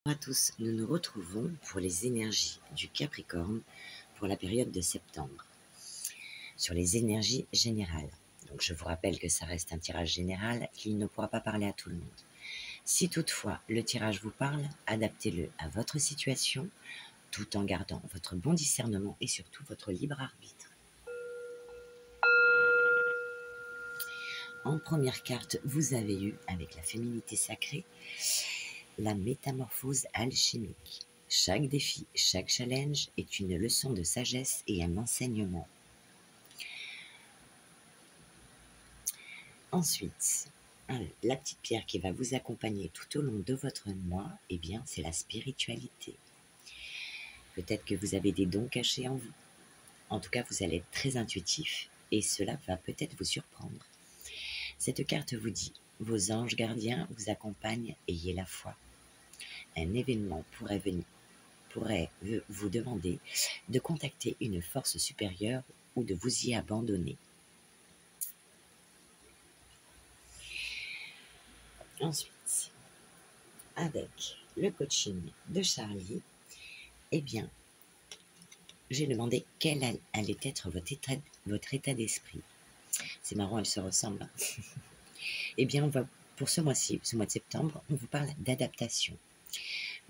Bonjour à tous, nous nous retrouvons pour les énergies du Capricorne pour la période de septembre. Sur les énergies générales. Donc je vous rappelle que ça reste un tirage général, qu'il ne pourra pas parler à tout le monde. Si toutefois le tirage vous parle, adaptez-le à votre situation, tout en gardant votre bon discernement et surtout votre libre arbitre. En première carte, vous avez eu, avec la féminité sacrée, la métamorphose alchimique. Chaque défi, chaque challenge est une leçon de sagesse et un enseignement. Ensuite, la petite pierre qui va vous accompagner tout au long de votre mois, eh bien, c'est la spiritualité. Peut-être que vous avez des dons cachés en vous. En tout cas, vous allez être très intuitif et cela va peut-être vous surprendre. Cette carte vous dit, vos anges gardiens vous accompagnent, ayez la foi. Un événement pourrait vous demander de contacter une force supérieure ou de vous y abandonner. Ensuite, avec le coaching de Charlie, eh bien, j'ai demandé quel allait être votre état d'esprit. C'est marrant, elles se ressemblent. Eh bien, pour ce mois-ci, ce mois de septembre, on vous parle d'adaptation.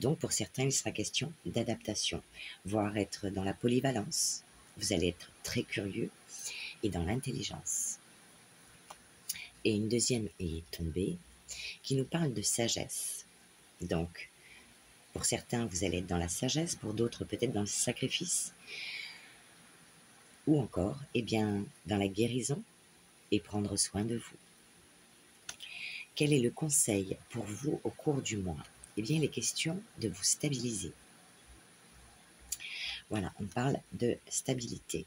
Donc, pour certains, il sera question d'adaptation, voire être dans la polyvalence. Vous allez être très curieux et dans l'intelligence. Et une deuxième est tombée, qui nous parle de sagesse. Donc, pour certains, vous allez être dans la sagesse, pour d'autres, peut-être dans le sacrifice, ou encore, eh bien, dans la guérison et prendre soin de vous. Quel est le conseil pour vous au cours du mois? Eh bien, il est question de vous stabiliser. Voilà, on parle de stabilité,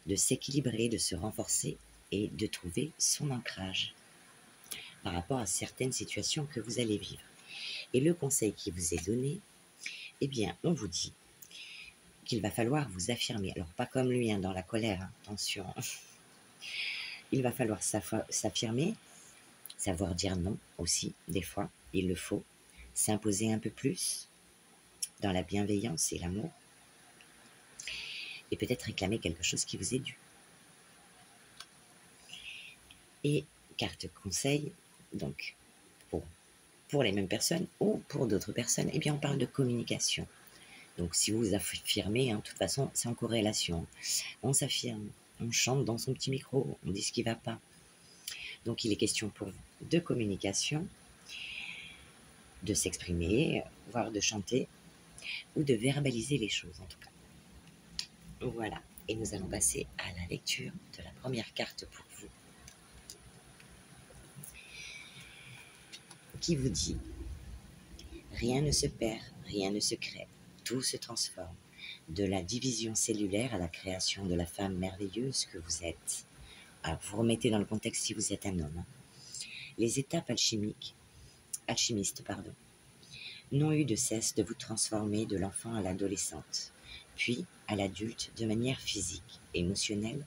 de s'équilibrer, de se renforcer et de trouver son ancrage par rapport à certaines situations que vous allez vivre. Et le conseil qui vous est donné, eh bien, on vous dit qu'il va falloir vous affirmer. Alors, pas comme lui, dans la colère, attention. Il va falloir s'affirmer, savoir dire non aussi, des fois, il le faut, s'imposer un peu plus dans la bienveillance et l'amour, et peut-être réclamer quelque chose qui vous est dû. Et carte conseil, donc, pour les mêmes personnes ou pour d'autres personnes, eh bien, on parle de communication. Donc, si vous vous affirmez, de toute façon, c'est en corrélation. On s'affirme, on chante dans son petit micro, on dit ce qui ne va pas. Donc, il est question pour vous de communication, de s'exprimer, voire de chanter, ou de verbaliser les choses, en tout cas. Voilà, et nous allons passer à la lecture de la première carte pour vous, qui vous dit « Rien ne se perd, rien ne se crée, tout se transforme, de la division cellulaire à la création de la femme merveilleuse que vous êtes. » Alors, vous remettez dans le contexte si vous êtes un homme. Les étapes alchimistes, n'ont eu de cesse de vous transformer de l'enfant à l'adolescente, puis à l'adulte de manière physique, émotionnelle,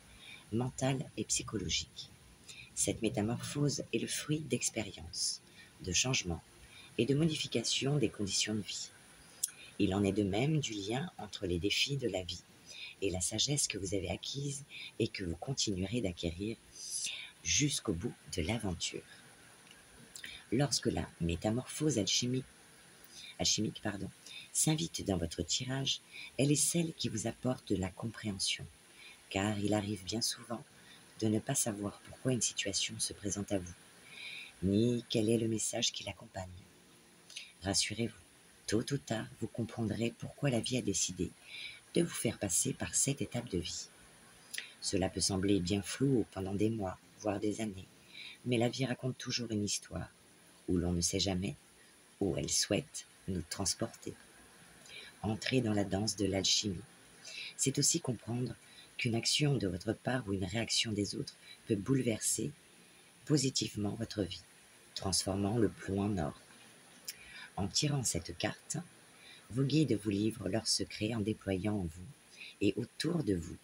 mentale et psychologique. Cette métamorphose est le fruit d'expériences, de changements et de modifications des conditions de vie. Il en est de même du lien entre les défis de la vie et la sagesse que vous avez acquise et que vous continuerez d'acquérir jusqu'au bout de l'aventure. Lorsque la métamorphose alchimique s'invite dans votre tirage, elle est celle qui vous apporte de la compréhension, car il arrive bien souvent de ne pas savoir pourquoi une situation se présente à vous, ni quel est le message qui l'accompagne. Rassurez-vous, tôt ou tard, vous comprendrez pourquoi la vie a décidé de vous faire passer par cette étape de vie. Cela peut sembler bien flou pendant des mois, voire des années, mais la vie raconte toujours une histoire, où l'on ne sait jamais où elle souhaite nous transporter. Entrer dans la danse de l'alchimie, c'est aussi comprendre qu'une action de votre part ou une réaction des autres peut bouleverser positivement votre vie, transformant le plomb en or. En tirant cette carte, vos guides vous livrent leurs secrets en déployant en vous et autour de vous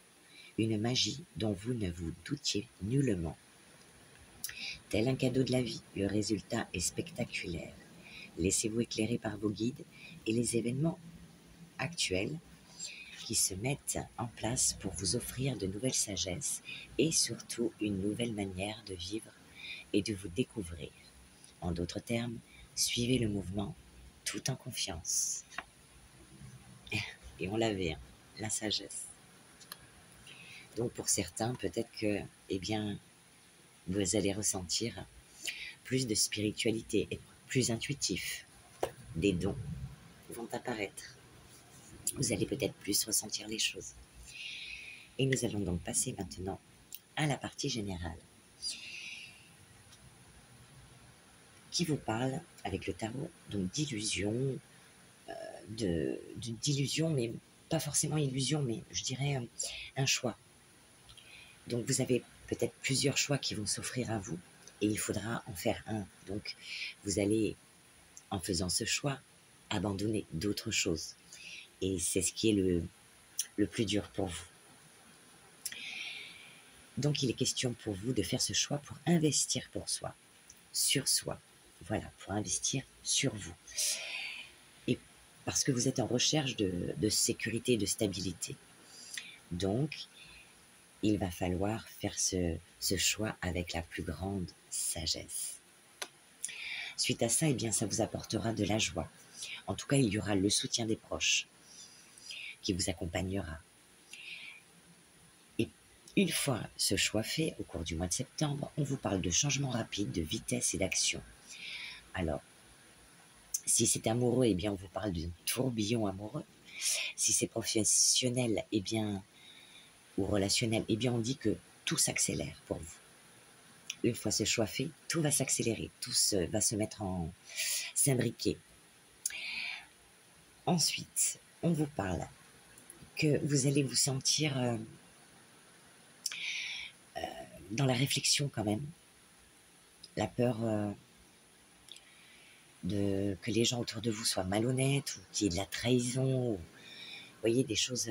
une magie dont vous ne vous doutiez nullement. Tel un cadeau de la vie, le résultat est spectaculaire. Laissez-vous éclairer par vos guides et les événements actuels qui se mettent en place pour vous offrir de nouvelles sagesses et surtout une nouvelle manière de vivre et de vous découvrir. En d'autres termes, suivez le mouvement tout en confiance. Et on l'avait, hein, la sagesse. Donc pour certains, peut-être que, eh bien, vous allez ressentir plus de spiritualité, être plus intuitif. Des dons vont apparaître. Vous allez peut-être plus ressentir les choses. Et nous allons donc passer maintenant à la partie générale, qui vous parle avec le tarot donc d'illusion, d'illusion, mais pas forcément illusion, mais je dirais un choix. Donc vous avez peut-être plusieurs choix qui vont s'offrir à vous et il faudra en faire un. Donc vous allez, en faisant ce choix, abandonner d'autres choses. Et c'est ce qui est le plus dur pour vous. Donc il est question pour vous de faire ce choix pour investir pour soi, sur soi. Voilà, pour investir sur vous. Et parce que vous êtes en recherche de sécurité et de stabilité. Donc, il va falloir faire ce choix avec la plus grande sagesse. Suite à ça, eh bien, ça vous apportera de la joie. En tout cas, il y aura le soutien des proches qui vous accompagnera. Et une fois ce choix fait, au cours du mois de septembre, on vous parle de changement rapide, de vitesse et d'action. Alors, si c'est amoureux, eh bien, on vous parle d'un tourbillon amoureux. Si c'est professionnel, eh bien, ou relationnel, eh bien, on dit que tout s'accélère pour vous. Une fois ce choix fait, tout va s'accélérer, tout va se mettre en s'imbriquer. Ensuite, on vous parle que vous allez vous sentir dans la réflexion quand même, la peur que les gens autour de vous soient malhonnêtes ou qu'il y ait de la trahison, ou, vous voyez, des choses.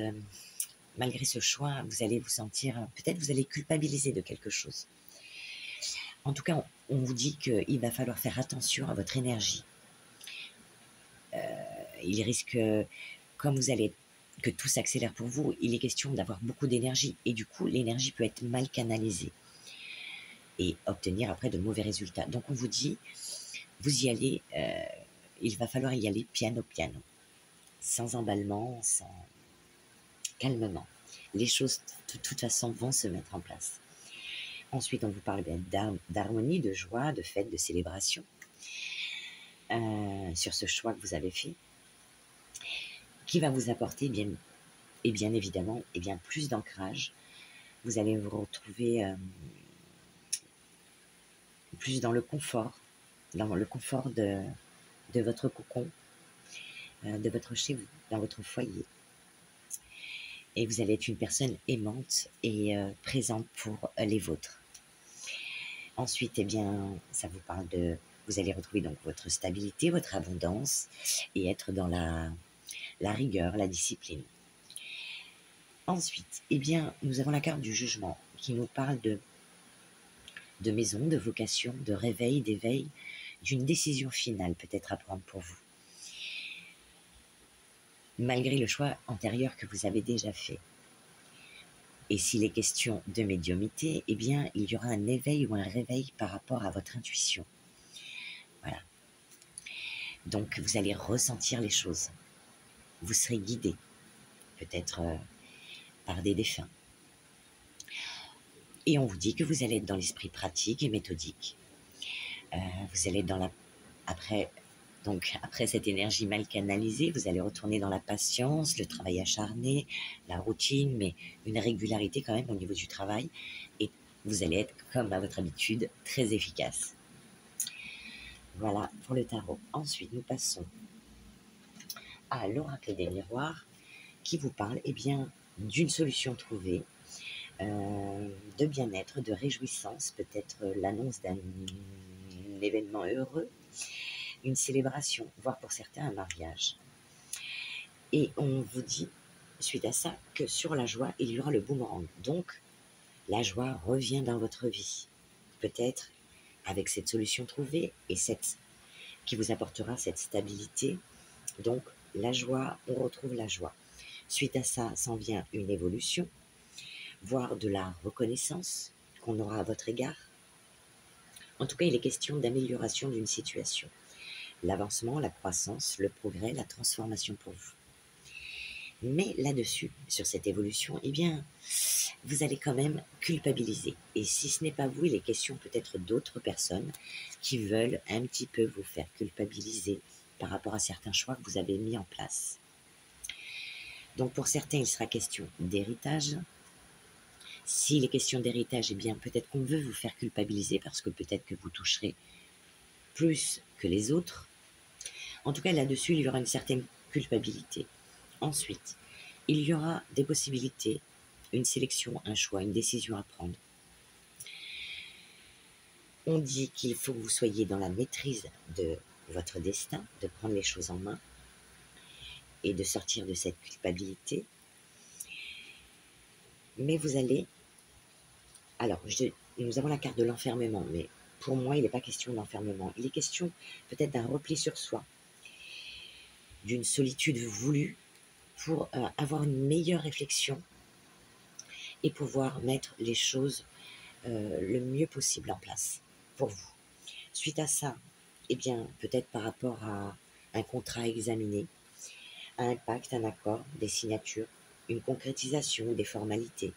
Malgré ce choix, vous allez vous sentir, peut-être vous allez culpabiliser de quelque chose. En tout cas, on vous dit qu'il va falloir faire attention à votre énergie. Il risque, comme vous allez, que tout s'accélère pour vous, il est question d'avoir beaucoup d'énergie. Et du coup, l'énergie peut être mal canalisée et obtenir après de mauvais résultats. Donc on vous dit, vous y allez, il va falloir y aller piano piano, sans emballement, calmement. Les choses, de toute façon, vont se mettre en place. Ensuite, on vous parle d'harmonie, de joie, de fête, de célébration sur ce choix que vous avez fait, qui va vous apporter bien évidemment plus d'ancrage. Vous allez vous retrouver plus dans le confort de votre cocon, de votre chez vous, dans votre foyer. Et vous allez être une personne aimante et présente pour les vôtres. Ensuite, eh bien, ça vous parle vous allez retrouver donc votre stabilité, votre abondance et être dans la rigueur, la discipline. Ensuite, eh bien, nous avons la carte du jugement qui nous parle de maison, de vocation, de réveil, d'éveil, d'une décision finale peut-être à prendre pour vous. Malgré le choix antérieur que vous avez déjà fait. Et s'il est question de médiumnité, eh bien, il y aura un éveil ou un réveil par rapport à votre intuition. Voilà. Donc, vous allez ressentir les choses. Vous serez guidé, peut-être par des défunts. Et on vous dit que vous allez être dans l'esprit pratique et méthodique. Vous allez être dans après cette énergie mal canalisée, vous allez retourner dans la patience, le travail acharné, la routine, mais une régularité quand même au niveau du travail. Et vous allez être, comme à votre habitude, très efficace. Voilà pour le tarot. Ensuite, nous passons à l'oracle des miroirs qui vous parle d'une solution trouvée, de bien-être, de réjouissance, peut-être l'annonce d'un événement heureux, une célébration, voire pour certains un mariage. Et on vous dit, suite à ça, que sur la joie, il y aura le boomerang. Donc, la joie revient dans votre vie. Peut-être avec cette solution trouvée et cette qui vous apportera cette stabilité. Donc, la joie, on retrouve la joie. Suite à ça, s'en vient une évolution, voire de la reconnaissance qu'on aura à votre égard. En tout cas, il est question d'amélioration d'une situation. L'avancement, la croissance, le progrès, la transformation pour vous. Mais là-dessus, sur cette évolution, eh bien, vous allez quand même culpabiliser. Et si ce n'est pas vous, il est question peut-être d'autres personnes qui veulent un petit peu vous faire culpabiliser par rapport à certains choix que vous avez mis en place. Donc pour certains, il sera question d'héritage. S'il est question d'héritage, eh bien peut-être qu'on veut vous faire culpabiliser parce que peut-être que vous toucherez plus que les autres. En tout cas, là-dessus, il y aura une certaine culpabilité. Ensuite, il y aura des possibilités, une sélection, un choix, une décision à prendre. On dit qu'il faut que vous soyez dans la maîtrise de votre destin, de prendre les choses en main et de sortir de cette culpabilité. Mais vous allez... Alors, nous avons la carte de l'enfermement, mais pour moi, il n'est pas question d'enfermement. Il est question peut-être d'un repli sur soi, d'une solitude voulue pour avoir une meilleure réflexion et pouvoir mettre les choses le mieux possible en place pour vous. Suite à ça, eh bien, peut-être par rapport à un contrat examiné, à un pacte, un accord, des signatures, une concrétisation, des formalités.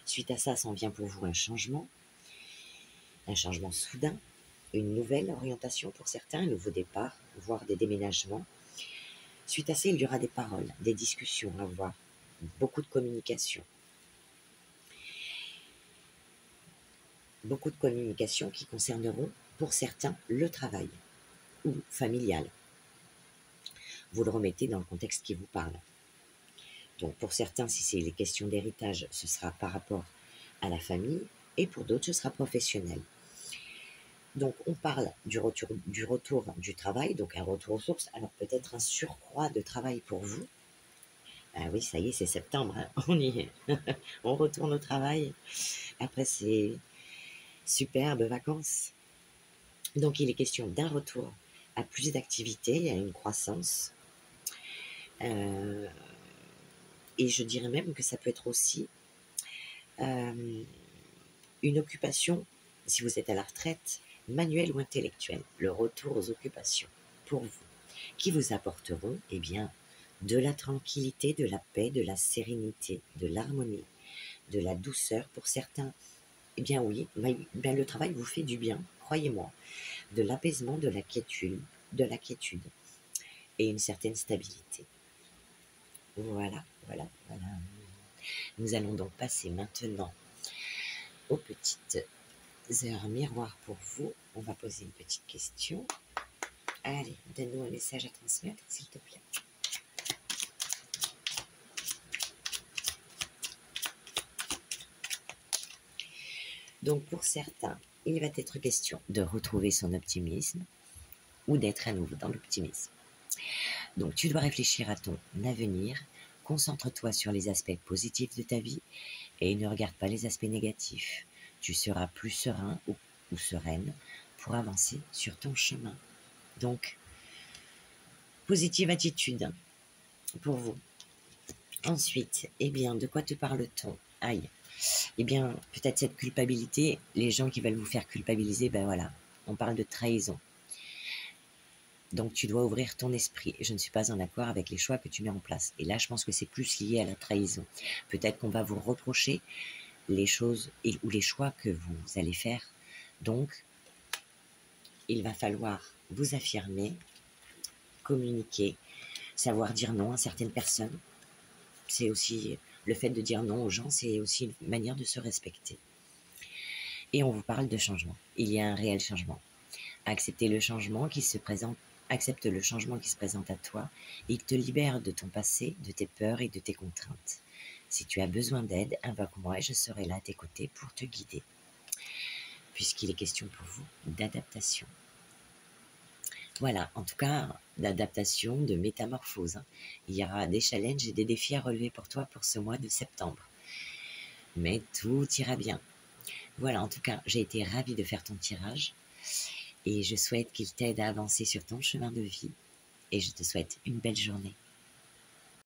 Suite à ça, s'en vient pour vous un changement soudain, une nouvelle orientation pour certains, un nouveau départ, voire des déménagements. Suite à ça, il y aura des paroles, des discussions à avoir, beaucoup de communication. Beaucoup de communication qui concerneront, pour certains, le travail ou familial. Vous le remettez dans le contexte qui vous parle. Donc pour certains, si c'est les questions d'héritage, ce sera par rapport à la famille, et pour d'autres, ce sera professionnel. Donc on parle du retour du travail, donc un retour aux sources, alors peut-être un surcroît de travail pour vous. Ah oui, ça y est, c'est septembre, hein, on y est. On retourne au travail après ces superbes vacances. Donc il est question d'un retour à plus d'activité, à une croissance. Et je dirais même que ça peut être aussi une occupation, si vous êtes à la retraite, manuelle ou intellectuelle, le retour aux occupations pour vous, qui vous apporteront eh bien, de la tranquillité, de la paix, de la sérénité, de l'harmonie, de la douceur. Pour certains, eh bien oui, le travail vous fait du bien, croyez-moi, de l'apaisement, de la quiétude et une certaine stabilité. Voilà. Nous allons donc passer maintenant aux petites heures miroirs pour vous. On va poser une petite question. Allez, donne-nous un message à transmettre, s'il te plaît. Donc pour certains, il va être question de retrouver son optimisme ou d'être à nouveau dans l'optimisme. Donc tu dois réfléchir à ton avenir, concentre-toi sur les aspects positifs de ta vie et ne regarde pas les aspects négatifs. Tu seras plus serein ou sereine pour avancer sur ton chemin. Donc, positive attitude pour vous. Ensuite, eh bien, de quoi te parle-t-on? Aïe. Eh bien, peut-être cette culpabilité, les gens qui veulent vous faire culpabiliser, ben voilà, on parle de trahison. Donc tu dois ouvrir ton esprit. Je ne suis pas en accord avec les choix que tu mets en place. Et là, je pense que c'est plus lié à la trahison. Peut-être qu'on va vous reprocher les choses ou les choix que vous allez faire. Donc, il va falloir vous affirmer, communiquer, savoir dire non à certaines personnes. C'est aussi le fait de dire non aux gens, c'est aussi une manière de se respecter. Et on vous parle de changement. Il y a un réel changement. Accepte le changement qui se présente à toi. Il te libère de ton passé, de tes peurs et de tes contraintes. Si tu as besoin d'aide, invoque-moi et je serai là à tes côtés pour te guider. Puisqu'il est question pour vous d'adaptation. Voilà, en tout cas, d'adaptation, de métamorphose. Il y aura des challenges et des défis à relever pour toi pour ce mois de septembre. Mais tout ira bien. Voilà, en tout cas, j'ai été ravie de faire ton tirage. et je souhaite qu'il t'aide à avancer sur ton chemin de vie et je te souhaite une belle journée.